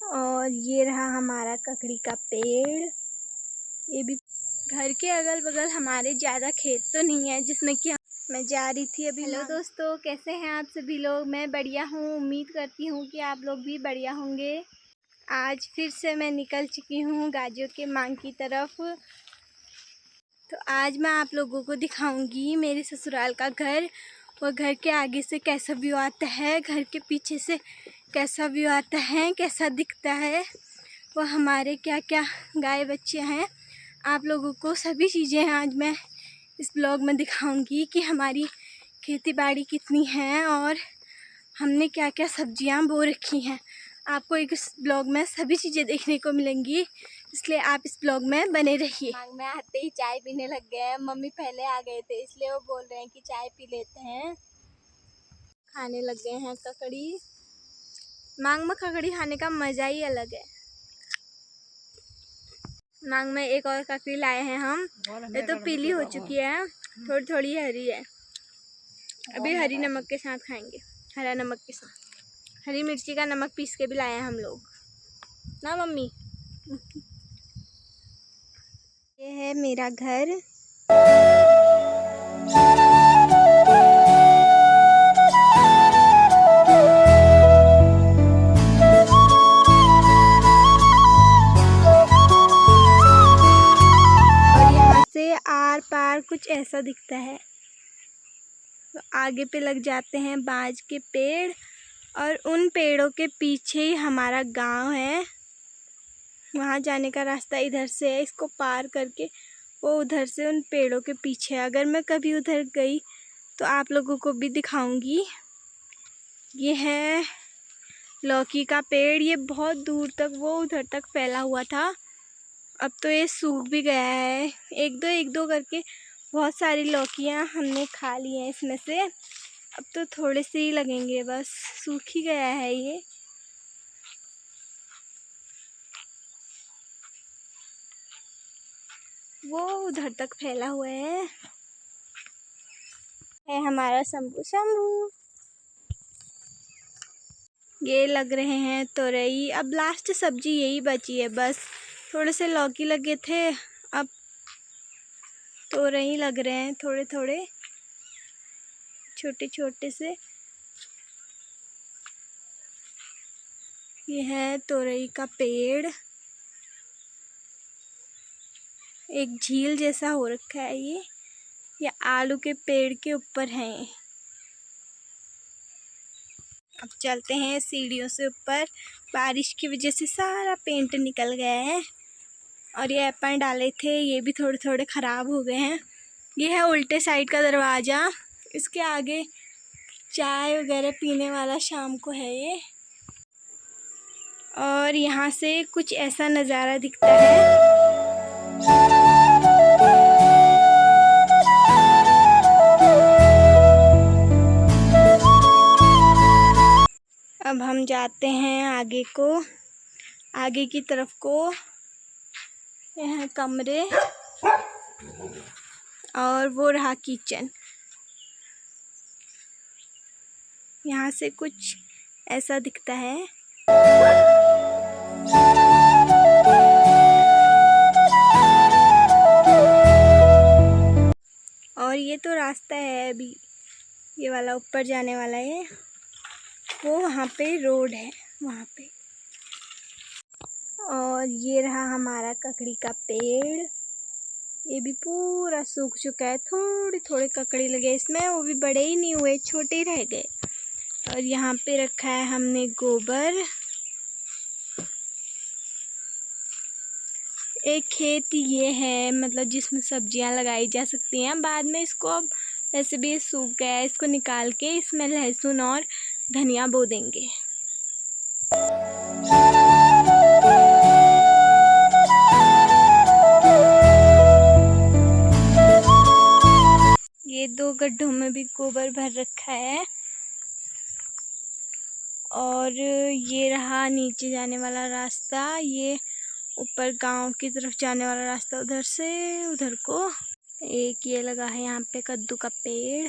और ये रहा हमारा ककड़ी का पेड़। ये भी घर के अगल बगल हमारे ज़्यादा खेत तो नहीं है जिसमें कि मैं जा रही थी अभी। हेलो दोस्तों, कैसे हैं आप सभी लोग? मैं बढ़िया हूँ, उम्मीद करती हूँ कि आप लोग भी बढ़िया होंगे। आज फिर से मैं निकल चुकी हूँ गाजियों के मांग की तरफ। तो आज मैं आप लोगों को दिखाऊंगी मेरे ससुराल का घर। और घर के आगे से कैसा व्यू आता है, घर के पीछे से कैसा व्यू आता है, कैसा दिखता है, वो हमारे क्या क्या गाय बच्चे हैं। आप लोगों को सभी चीज़ें आज मैं इस ब्लॉग में दिखाऊंगी कि हमारी खेती बाड़ी कितनी है और हमने क्या क्या सब्जियां बो रखी हैं। आपको इस ब्लॉग में सभी चीज़ें देखने को मिलेंगी, इसलिए आप इस ब्लॉग में बने रहिए। मांग में आते ही चाय पीने लग गए हैं। मम्मी पहले आ गए थे इसलिए वो बोल रहे हैं कि चाय पी लेते हैं। खाने लग गए हैं ककड़ी। मांग में ककड़ी खाने का मज़ा ही अलग है। मांग में एक और ककड़ी लाए हैं हम। ये तो पीली हो चुकी है, थोड़ी थोड़ी हरी है। अभी हरी नमक के साथ खाएंगे, हरा नमक के साथ। हरी मिर्ची का नमक पीस के भी लाए हैं हम लोग ना मम्मी। ये है मेरा घर। और यहाँ से आर पार कुछ ऐसा दिखता है। तो आगे पे लग जाते हैं बाज के पेड़ और उन पेड़ों के पीछे ही हमारा गांव है। वहाँ जाने का रास्ता इधर से है, इसको पार करके वो उधर से उन पेड़ों के पीछे। अगर मैं कभी उधर गई तो आप लोगों को भी दिखाऊंगी। ये है लौकी का पेड़। ये बहुत दूर तक वो उधर तक फैला हुआ था, अब तो ये सूख भी गया है। एक दो करके बहुत सारी लौकियाँ हमने खा ली हैं इसमें से। अब तो थोड़े से ही लगेंगे, बस सूख ही गया है ये। वो उधर तक फैला हुआ है हमारा शंभू। शंभू ये लग रहे हैं तोरई। अब लास्ट सब्जी यही बची है बस। थोड़े से लौकी लगे थे, अब तोरई लग रहे हैं थोड़े थोड़े छोटे छोटे से। ये है तोरई का पेड़। एक झील जैसा हो रखा है ये आलू के पेड़ के ऊपर है। अब चलते हैं सीढ़ियों से ऊपर। बारिश की वजह से सारा पेंट निकल गया है और ये अपन डाले थे ये भी थोड़े थोड़े ख़राब हो गए हैं। ये है उल्टे साइड का दरवाज़ा। इसके आगे चाय वगैरह पीने वाला शाम को है ये। और यहाँ से कुछ ऐसा नज़ारा दिखता है। अब हम जाते हैं आगे की तरफ को। यह है कमरे और वो रहा किचन। यहाँ से कुछ ऐसा दिखता है। और ये तो रास्ता है अभी, ये वाला ऊपर जाने वाला है। वो वहाँ पे रोड है वहाँ पे। और ये रहा हमारा ककड़ी का पेड़। ये भी पूरा सूख चुका है, थोड़ी थोड़ी ककड़ी लगे इसमें, वो भी बड़े ही नहीं हुए, छोटे ही रह गए। और यहाँ पे रखा है हमने गोबर। एक खेत ये है मतलब जिसमें सब्जियां लगाई जा सकती हैं। बाद में इसको अब वैसे भी सूख गया है, इसको निकाल के इसमें लहसुन और धनिया बो देंगे। ये 2 गड्ढों में भी गोबर भर रखा है। और ये रहा नीचे जाने वाला रास्ता। ये ऊपर गांव की तरफ जाने वाला रास्ता, उधर से उधर को। एक ये लगा है यहाँ पे कद्दू का पेड़।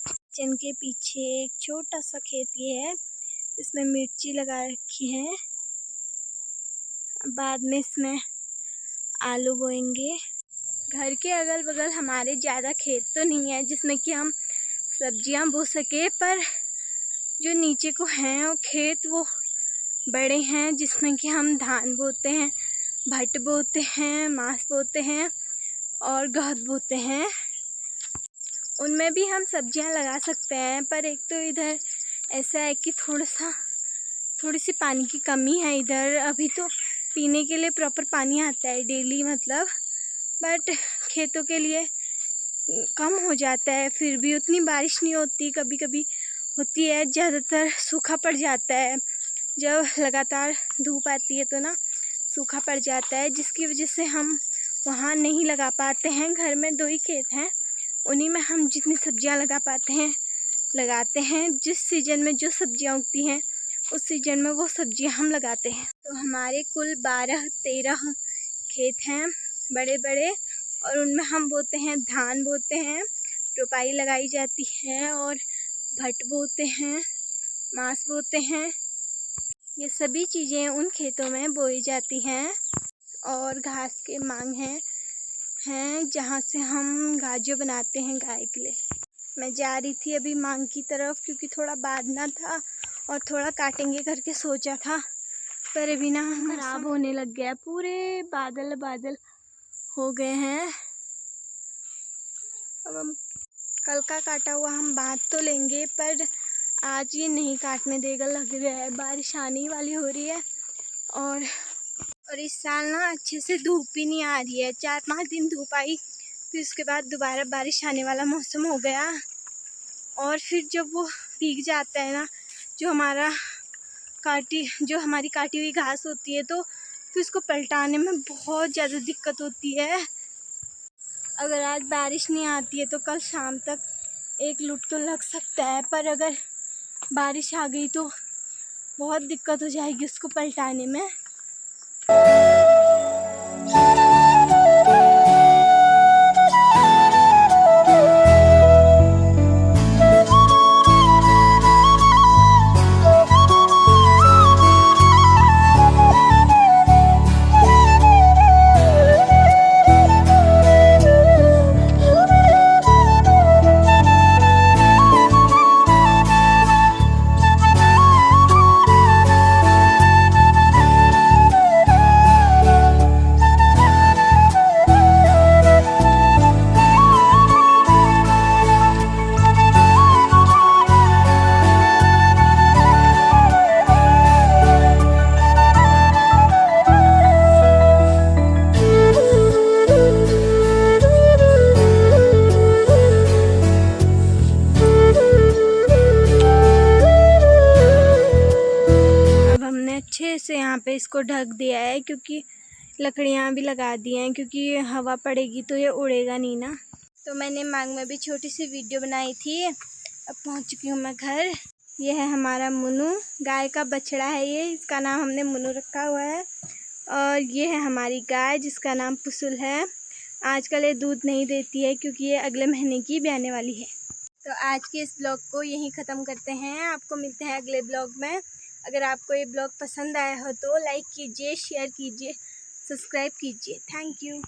किचन के पीछे एक छोटा सा खेत ये है, इसमें मिर्ची लगा रखी है। बाद में इसमें आलू बोएंगे। घर के अगल बगल हमारे ज़्यादा खेत तो नहीं है जिसमें कि हम सब्जियां बो सके, पर जो नीचे को हैं वो खेत वो बड़े हैं जिसमें कि हम धान बोते हैं, भट बोते हैं, मांस बोते हैं और गहत बोते हैं। उनमें भी हम सब्जियां लगा सकते हैं, पर एक तो इधर ऐसा है कि थोड़ी सी पानी की कमी है इधर। अभी तो पीने के लिए प्रॉपर पानी आता है डेली मतलब, बट खेतों के लिए कम हो जाता है। फिर भी उतनी बारिश नहीं होती, कभी कभी होती है, ज़्यादातर सूखा पड़ जाता है। जब लगातार धूप आती है तो ना सूखा पड़ जाता है, जिसकी वजह से हम वहाँ नहीं लगा पाते हैं। घर में 2 ही खेत हैं, उन्हीं में हम जितनी सब्जियां लगा पाते हैं लगाते हैं। जिस सीज़न में जो सब्जियां उगती हैं उस सीज़न में वो सब्जियां हम लगाते हैं। तो हमारे कुल 12-13 खेत हैं बड़े बड़े, और उनमें हम बोते हैं, धान बोते हैं, रोपाई लगाई जाती है, और भट बोते हैं, मांस बोते हैं। ये सभी चीज़ें उन खेतों में बोई जाती हैं। और घास के मांग हैं जहाँ से हम गाजो बनाते हैं गाय के लिए। मैं जा रही थी अभी मांग की तरफ, क्योंकि थोड़ा बांधना था और थोड़ा काटेंगे करके सोचा था, पर अभी ना खराब होने लग गया। पूरे बादल बादल हो गए हैं। अब हम कल का काटा हुआ हम बांध तो लेंगे, पर आज ये नहीं काटने देगा लग रहा है। बारिश आने वाली हो रही है, और इस साल ना अच्छे से धूप भी नहीं आ रही है। 4-5 दिन धूप आई, फिर उसके बाद दोबारा बारिश आने वाला मौसम हो गया, और फिर जब वो भीग जाता है ना, जो हमारी काटी हुई घास होती है, तो फिर उसको पलटाने में बहुत ज़्यादा दिक्कत होती है। अगर आज बारिश नहीं आती है तो कल शाम तक एक लूट तो लग सकता है, पर अगर बारिश आ गई तो बहुत दिक्कत हो जाएगी उसको पलटाने में। अच्छे से यहाँ पे इसको ढक दिया है, क्योंकि लकड़ियाँ भी लगा दी हैं, क्योंकि हवा पड़ेगी तो ये उड़ेगा नहीं ना। तो मैंने मांग में भी छोटी सी वीडियो बनाई थी। अब पहुँच चुकी हूँ मैं घर। ये है हमारा मुन्नू, गाय का बछड़ा है ये, इसका नाम हमने मुन्नू रखा हुआ है। और ये है हमारी गाय जिसका नाम पुसुल है। आजकल ये दूध नहीं देती है क्योंकि ये अगले महीने की ब्याने वाली है। तो आज के इस ब्लॉग को यहीं ख़त्म करते हैं। आपको मिलते हैं अगले ब्लॉग में। अगर आपको ये ब्लॉग पसंद आया हो तो लाइक कीजिए, शेयर कीजिए, सब्सक्राइब कीजिए। Thank you.